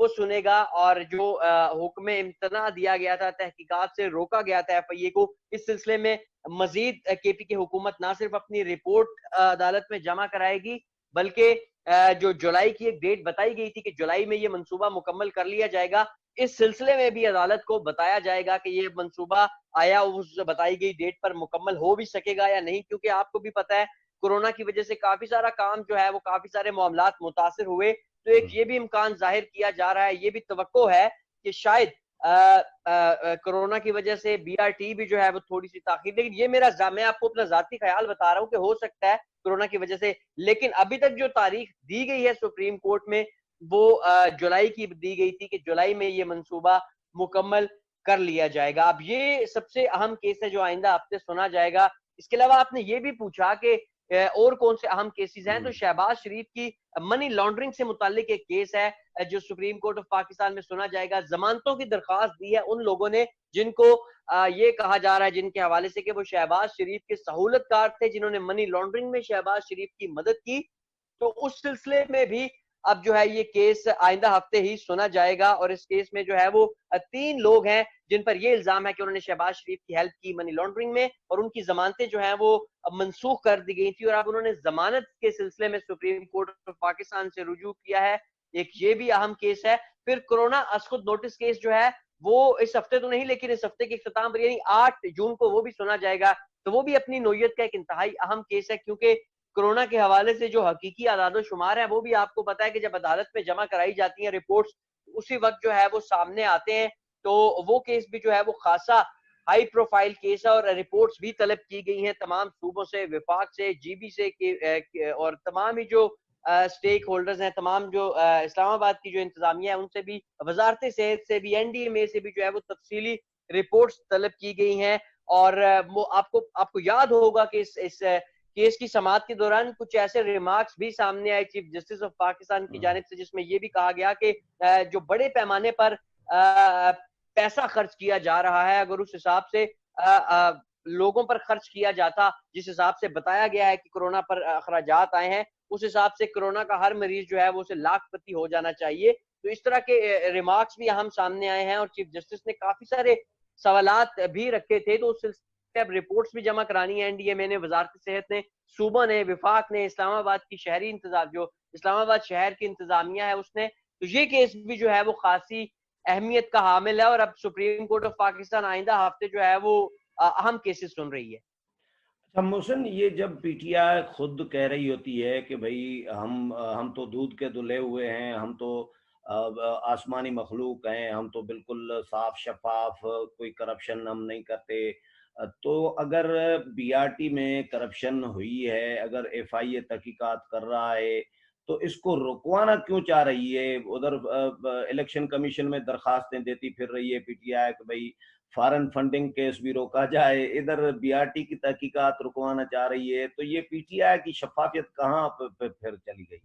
وہ سنے گا، اور جو حکم امتناع دیا گیا تھا، تحقیقات سے روکا گیا تھا ایف آئی اے کو، اس سلسلے میں مزید کے پی کے حکومت نہ صرف اپنی رپورٹ عدالت میں جمع کرائے گی، بلکہ جو جولائی کی ایک ڈیٹ بتائی گئی تھی کہ جولائی میں یہ منصوبہ مکمل کر لیا جائے گا، اس سلسلے میں بھی عدالت کو بتایا جائے گا کہ یہ منصوبہ آیا اس بتائی گئی ڈیٹ پر مکمل ہو بھی سکے گا یا نہیں، کیونکہ آپ کو بھی پتا ہے کورونا کی وجہ سے کافی سارا کام جو ہے وہ کافی سارے معاملات متاثر ہوئے، تو ایک یہ بھی امکان ظاہر کیا جا رہا ہے، یہ بھی توقع ہے کہ شاید کورونا کی وجہ سے بی آر ٹی بھی جو ہے وہ تھوڑی سی تاخیر، لیکن یہ میں آپ کو اپنا ذاتی خیال بتا رہا ہوں کہ ہو سکتا ہے کورونا کی وجہ سے، لیکن ابھی تک جو تاریخ دی گئی ہے سپریم کورٹ میں وہ جولائی کی دی گئی تھی کہ جولائی میں یہ منصوبہ مکمل کر لیا جائے گا۔ اب یہ سب سے اہم کیس ہے جو آئندہ ہفتے سنا جائے گا۔ اس کے علاوہ آپ نے یہ بھی پوچھا کہ اور کون سے اہم کیسز ہیں، تو شہباز شریف کی منی لانڈرنگ سے متعلق ایک کیس ہے جو سپریم کورٹ آف پاکستان میں سنا جائے گا۔ ضمانتوں کی درخواست دی ہے ان لوگوں نے جن کو یہ کہا جا رہا ہے جن کے حوالے سے کہ وہ شہباز شریف کے سہولت کار تھے، جنہوں نے منی لانڈرنگ میں شہباز شریف کی مدد کی، تو اس سلسلے میں بھی اب جو ہے یہ کیس آئندہ ہفتے ہی سنا جائے گا، اور اس کیس میں جو ہے وہ 3 لوگ ہیں جن پر یہ الزام ہے کہ انہوں نے شہباز شریف کی ہیلپ کی منی لانڈرنگ میں، اور ان کی ضمانتیں جو ہیں وہ منسوخ کر دی گئی تھی، اور اب انہوں نے ضمانت کے سلسلے میں سپریم کورٹ آف پاکستان سے رجوع کیا ہے۔ ایک یہ بھی اہم کیس ہے۔ پھر کورونا اسخود نوٹس کیس جو ہے وہ اس ہفتے تو نہیں، لیکن اس ہفتے کے اختتام پر یعنی 8 جون کو وہ بھی سنا جائے گا، تو وہ بھی اپنی نوعیت کا ایک انتہائی اہم کیس ہے، کیونکہ کورونا کے حوالے سے جو حقیقی اعداد و شمار ہے وہ بھی آپ کو پتا ہے کہ جب عدالت میں جمع کرائی جاتی ہیں رپورٹس، اسی وقت جو ہے وہ سامنے آتے ہیں، تو وہ کیس بھی جو ہے وہ خاصا ہائی پروفائل کیس ہے، اور رپورٹس بھی طلب کی گئی ہیں تمام صوبوں سے، وفاق سے، جی بی سے، اور تمام ہی جو سٹیک ہولڈرز ہیں، تمام جو اسلام آباد کی جو انتظامیہ ہے ان سے بھی، وزارت صحت سے بھی، این ڈی ایم اے سے بھی جو ہے وہ تفصیلی رپورٹس طلب کی گئی ہیں، اور آپ کو یاد ہوگا کہ اس کیس کی سماعت کے دوران کچھ ایسے ریمارکس بھی سامنے آئے چیف جسٹس آف پاکستان کی جانب سے، جس میں یہ بھی کہا گیا کہ جو بڑے پیمانے پر پیسہ خرچ کیا جا رہا ہے، اگر اس حساب سے لوگوں پر خرچ کیا جاتا جس حساب سے بتایا گیا ہے کہ کورونا پر اخراجات آئے ہیں، اس حساب سے کورونا کا ہر مریض جو ہے وہ اسے لاکھ پتی ہو جانا چاہیے، تو اس طرح کے ریمارکس بھی اہم سامنے آئے ہیں، اور چیف جسٹس نے کافی سارے سوالات بھی رکھے تھے، تو اس سلسلے اب رپورٹس بھی جمع کرانی ہے این ڈی ایم اے نے، وزارت صحت نے، صوبہ نے، وفاق نے، اسلام آباد کی شہری انتظام جو اسلام آباد شہر کی انتظامیہ ہے اس نے، تو یہ کیس بھی جو ہے وہ خاصی اہمیت کا حامل ہے، اور اب سپریم کورٹ آف پاکستان آئندہ ہفتے جو ہے وہ اہم کیسز سن رہی ہے۔ اچھا محسن، یہ جب پی ٹی آئی خود کہہ رہی ہوتی ہے کہ بھائی ہم تو دودھ کے دلے ہوئے ہیں، ہم تو آسمانی مخلوق ہیں، ہم تو بالکل صاف شفاف، کوئی کرپشن ہم نہیں کرتے، تو اگر بی آر ٹی میں کرپشن ہوئی ہے، اگر ایف آئی اے تحقیقات کر رہا ہے، تو اس کو رکوانا کیوں چاہ رہی ہے؟ ادھر الیکشن کمیشن میں درخواستیں دیتی پھر رہی ہے پی ٹی آئی کہ بھائی فارن فنڈنگ کیس بھی روکا جائے، ادھر بی آر ٹی کی تحقیقات رکوانا چاہ رہی ہے، تو یہ پی ٹی آئی کی شفافیت کہاں پھر چلی گئی؟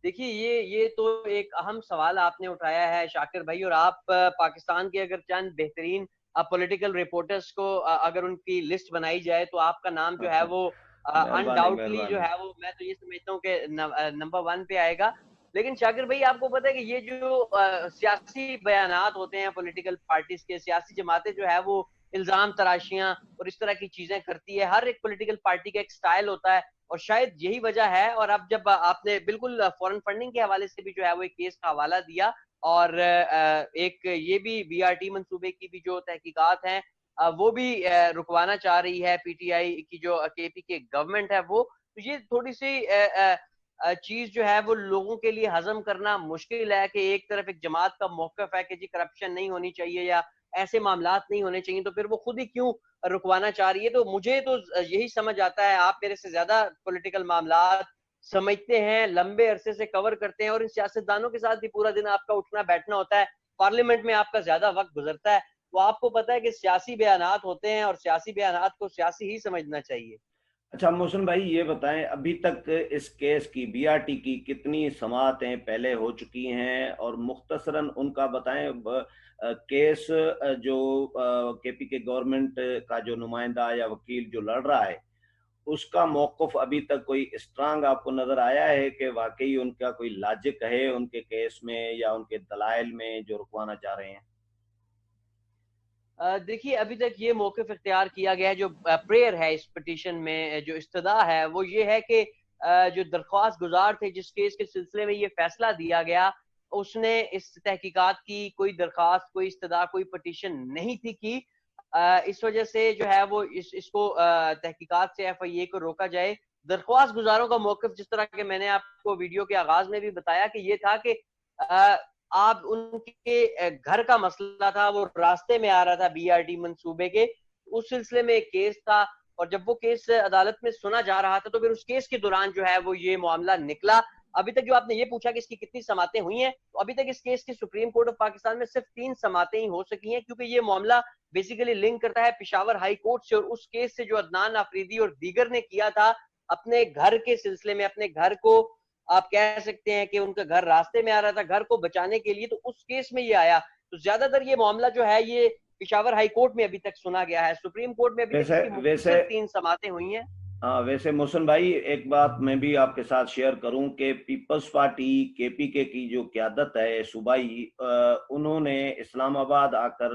دیکھیے یہ تو ایک اہم سوال آپ نے اٹھایا ہے شاکر بھائی، اور آپ پاکستان کے اگر چند بہترین پولیٹیکل رپورٹرز کو اگر ان کی لسٹ بنائی جائے تو آپ کا نام جو ہے وہ مہربانی انڈاؤٹلی جو مہربانی۔ ہے وہ میں تو یہ سمجھتا ہوں کہ نمبر 1 پہ آئے گا۔ لیکن شاکر بھائی آپ کو پتہ ہے کہ یہ جو سیاسی بیانات ہوتے ہیں پولیٹیکل پارٹیز کے، سیاسی جماعتیں جو ہے وہ الزام تراشیاں اور اس طرح کی چیزیں کرتی ہے، ہر ایک پولیٹیکل پارٹی کا ایک سٹائل ہوتا ہے، اور شاید یہی وجہ ہے۔ اور اب جب آپ نے بالکل فورن فنڈنگ کے حوالے سے بھی جو ہے وہ ایک کیس کا حوالہ دیا، اور ایک یہ بھی بی آر ٹی منصوبے کی بھی جو تحقیقات ہیں وہ بھی رکوانا چاہ رہی ہے پی ٹی آئی کی جو کے پی کے گورنمنٹ ہے وہ، تو یہ تھوڑی سی چیز جو ہے وہ لوگوں کے لیے ہضم کرنا مشکل ہے کہ ایک طرف ایک جماعت کا موقف ہے کہ جی کرپشن نہیں ہونی چاہیے یا ایسے معاملات نہیں ہونے چاہیے، تو پھر وہ خود ہی کیوں رکوانا چاہ رہی ہے؟ تو مجھے تو یہی سمجھ آتا ہے، آپ میرے سے زیادہ پولیٹیکل معاملات سمجھتے ہیں، لمبے عرصے سے کور کرتے ہیں، اور ان سیاستدانوں کے ساتھ بھی پورا دن آپ کا اٹھنا بیٹھنا ہوتا ہے، پارلیمنٹ میں آپ کا زیادہ وقت گزرتا ہے، تو آپ کو پتہ ہے کہ سیاسی بیانات ہوتے ہیں اور سیاسی بیانات کو سیاسی ہی سمجھنا چاہیے۔ اچھا محسن بھائی، یہ بتائیں ابھی تک اس کیس کی بی آر ٹی کی کتنی سماعتیں پہلے ہو چکی ہیں، اور مختصراً ان کا بتائیں کیس جو کے پی کے گورنمنٹ کا جو نمائندہ یا وکیل جو لڑ رہا ہے اس کا موقف ابھی تک کوئی اسٹرانگ آپ کو نظر آیا ہے کہ واقعی ان کا کوئی لاجک ہے ان کے کیس میں یا ان کے دلائل میں جو رکوانا چاہ رہے ہیں؟ دیکھیے ابھی تک یہ موقف اختیار کیا گیا ہے جو پریئر ہے اس پٹیشن میں، جو استدعا ہے وہ یہ ہے کہ جو درخواست گزار تھے جس کیس کے سلسلے میں یہ فیصلہ دیا گیا، اس نے اس تحقیقات کی کوئی درخواست، کوئی استدعا، کوئی پٹیشن نہیں تھی کی، اس وجہ سے جو ہے وہ اس کو تحقیقات سے ایف آئی اے کو روکا جائے۔ درخواست گزاروں کا موقف جس طرح کہ میں نے آپ کو ویڈیو کے آغاز میں بھی بتایا کہ یہ تھا کہ آپ ان کے گھر کا مسئلہ تھا، وہ راستے میں آ رہا تھا بی آر ٹی منصوبے کے، اس سلسلے میں ایک کیس تھا، اور جب وہ کیس عدالت میں سنا جا رہا تھا تو پھر اس کیس کے دوران جو ہے وہ یہ معاملہ نکلا۔ ابھی تک جو آپ نے یہ پوچھا کہ اس کی کتنی سماعتیں ہوئی ہیں، تو ابھی تک اس کیس کی سپریم کورٹ آف پاکستان میں صرف 3 سماعتیں ہی ہو سکی ہیں، کیونکہ یہ معاملہ بیسیکلی لنک کرتا ہے پشاور ہائی کورٹ سے، اور اس کیس سے جو عدنان آفریدی اور دیگر نے کیا تھا اپنے گھر کے سلسلے میں، اپنے گھر کو آپ کہہ سکتے ہیں کہ ان کا گھر راستے میں آ رہا تھا، گھر کو بچانے کے لیے، تو اس کیس میں یہ آیا۔ تو زیادہ تر یہ معاملہ جو ہے یہ پشاور ہائی کورٹ میں ابھی تک سنا گیا ہے، سپریم کورٹ میں ابھی تک اس ویسے کی ویسے مختصر 3 سماعتیں ہوئی ہیں۔ ہاں، ویسے محسن بھائی ایک بات میں بھی آپ کے ساتھ شیئر کروں کہ پیپلز پارٹی کے پی کے کی جو قیادت ہے صوبائی، انہوں نے اسلام آباد آ کر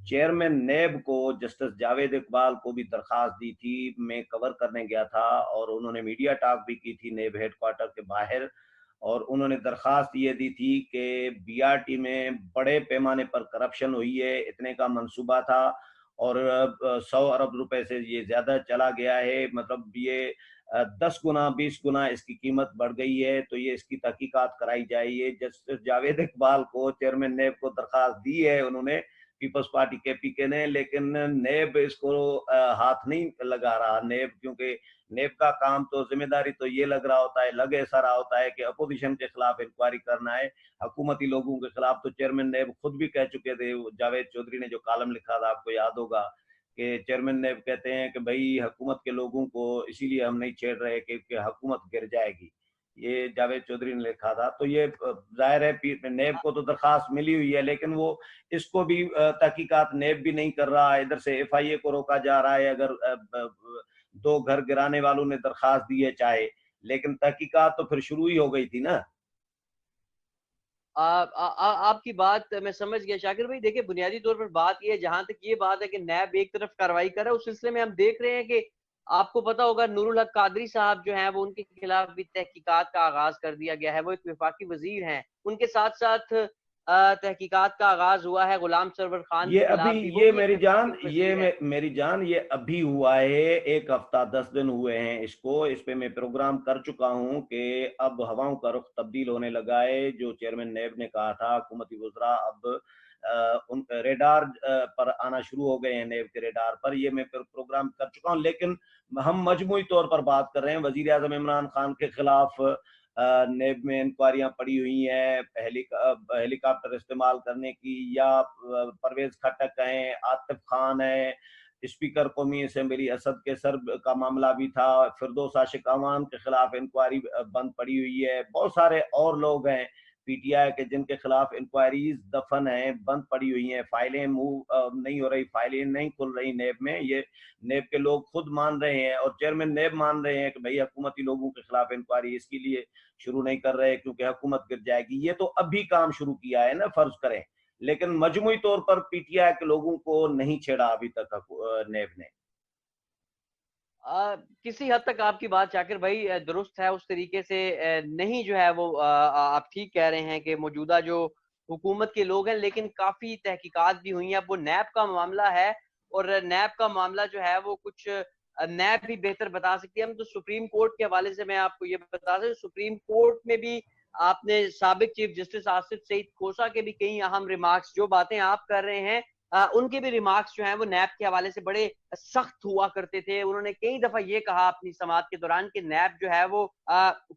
چیئرمین نیب کو جسٹس جاوید اقبال کو بھی درخواست دی تھی، میں کور کرنے گیا تھا اور انہوں نے میڈیا ٹاک بھی کی تھی نیب ہیڈ کوارٹر کے باہر، اور انہوں نے درخواست یہ دی تھی کہ بی آر ٹی میں بڑے پیمانے پر کرپشن ہوئی ہے، اتنے کا منصوبہ تھا اور 100 ارب روپے سے یہ زیادہ چلا گیا ہے، مطلب یہ 10 گنا 20 گنا اس کی قیمت بڑھ گئی ہے، تو یہ اس کی تحقیقات کرائی جائے۔ جسٹس جاوید اقبال کو چیئرمین نیب کو درخواست دی ہے انہوں نے، پیپلز پارٹی کے پی کے نے، لیکن نیب اس کو ہاتھ نہیں لگا رہا۔ نیب کیونکہ نیب کا کام تو ذمہ داری تو یہ لگ رہا ہوتا ہے، لگ ایسا رہا ہوتا ہے کہ اپوزیشن کے خلاف انکوائری کرنا ہے، حکومتی لوگوں کے خلاف تو چیئرمین نیب خود بھی کہہ چکے تھے، جاوید چودھری نے جو کالم لکھا تھا آپ کو یاد ہوگا کہ چیئرمین نیب کہتے ہیں کہ بھائی حکومت کے لوگوں کو اسی لیے ہم نہیں چھیڑ رہے کہ حکومت گر جائے گی، یہ جاوید چودھری نے لکھا تھا۔ تو یہ ظاہر ہے نیب کو تو درخواست ملی ہوئی ہے، لیکن وہ اس کو بھی تحقیقات نیب بھی نہیں کر رہا، ادھر سے ایف آئی اے کو روکا جا رہا ہے، اگر 2 گھر گرانے والوں نے درخواست دی ہے چاہے، لیکن تحقیقات تو پھر شروع ہی ہو گئی تھی نا۔ آپ کی بات میں سمجھ گیا شاکر بھائی۔ دیکھیں بنیادی طور پر بات یہ ہے، جہاں تک یہ بات ہے کہ نیب ایک طرف کارروائی کر رہا ہے، اس سلسلے میں ہم دیکھ رہے ہیں کہ آپ کو پتا ہوگا نور الحق قادری صاحب جو ہیں وہ ان کے خلاف بھی تحقیقات کا آغاز کر دیا گیا ہے، وہ ایک وفاقی وزیر ہیں، ان کے ساتھ ساتھ تحقیقات کا آغاز ہوا ہے غلام سرور خان کے یہ ابھی خلاف بھی، وہ یہ بھی ایک میری وفاقی جان وزیر ہے۔ میری جان یہ ابھی ہوا ہے، 1 ہفتہ 10 دن ہوئے ہیں اس کو، اس پہ میں پروگرام کر چکا ہوں کہ اب ہواؤں کا رخ تبدیل ہونے لگا ہے۔ جو چیئرمین نیب نے کہا تھا حکومتی وزراء اب ان ریڈار پر آنا شروع ہو گئے ہیں، نیب کے ریڈار پر، یہ میں پروگرام کر چکا ہوں، لیکن ہم مجموعی طور پر بات کر رہے ہیں۔ وزیر اعظم عمران خان کے خلاف نیب میں انکوائریاں پڑی ہوئی ہیں، ہیلی کاپٹر استعمال کرنے کی، یا پرویز کھٹک ہیں، عاطف خان ہے، اسپیکر قومی اسمبلی اسد کے سر کا معاملہ بھی تھا، فردوس عاشق اعوان کے خلاف انکوائری بند پڑی ہوئی ہے، بہت سارے اور لوگ ہیں پی ٹی آئی کے جن کے خلاف انکوائریز دفن ہیں، بند پڑی ہوئی ہیں، فائلیں موو نہیں ہو رہی، فائلیں نہیں کھل رہی نیب میں، یہ نیب کے لوگ خود مان رہے ہیں اور چیئرمین نیب مان رہے ہیں کہ بھئی حکومتی لوگوں کے خلاف انکوائری اس کے لیے شروع نہیں کر رہے کیونکہ حکومت گر جائے گی۔ یہ تو اب بھی کام شروع کیا ہے نا فرض کریں، لیکن مجموعی طور پر پی ٹی آئی کے لوگوں کو نہیں چھیڑا ابھی تک نیب نے۔ کسی حد تک آپ کی بات شاکر بھائی درست ہے، اس طریقے سے نہیں جو ہے وہ آپ ٹھیک کہہ رہے ہیں کہ موجودہ جو حکومت کے لوگ ہیں، لیکن کافی تحقیقات بھی ہوئی ہیں۔ اب وہ نیب کا معاملہ ہے، اور نیب کا معاملہ جو ہے وہ کچھ نیب بھی بہتر بتا سکتی ہے۔ ہم تو سپریم کورٹ کے حوالے سے میں آپ کو یہ بتا دوں، سپریم کورٹ میں بھی آپ نے سابق چیف جسٹس آصف سعید کھوسہ کے بھی کئی اہم ریمارکس، جو باتیں آپ کر رہے ہیں ان کے بھی ریمارکس جو ہیں وہ نیب کے حوالے سے بڑے سخت ہوا کرتے تھے۔ انہوں نے کئی دفعہ یہ کہا اپنی سماعت کے دوران کہ نیب جو ہے وہ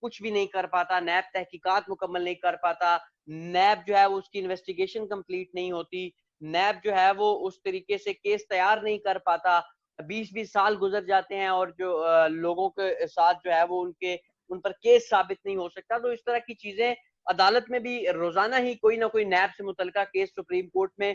کچھ بھی نہیں کر پاتا، نیب تحقیقات مکمل نہیں کر پاتا، نیب جو ہے وہ اس کی انویسٹیگیشن کمپلیٹ نہیں ہوتی، نیب جو ہے وہ اس طریقے سے کیس تیار نہیں کر پاتا، 20 سال گزر جاتے ہیں اور جو لوگوں کے ساتھ جو ہے وہ ان پر کیس ثابت نہیں ہو سکتا۔ تو اس طرح کی چیزیں عدالت میں بھی روزانہ ہی کوئی نہ کوئی نیب سے متعلقہ کیس سپریم کورٹ میں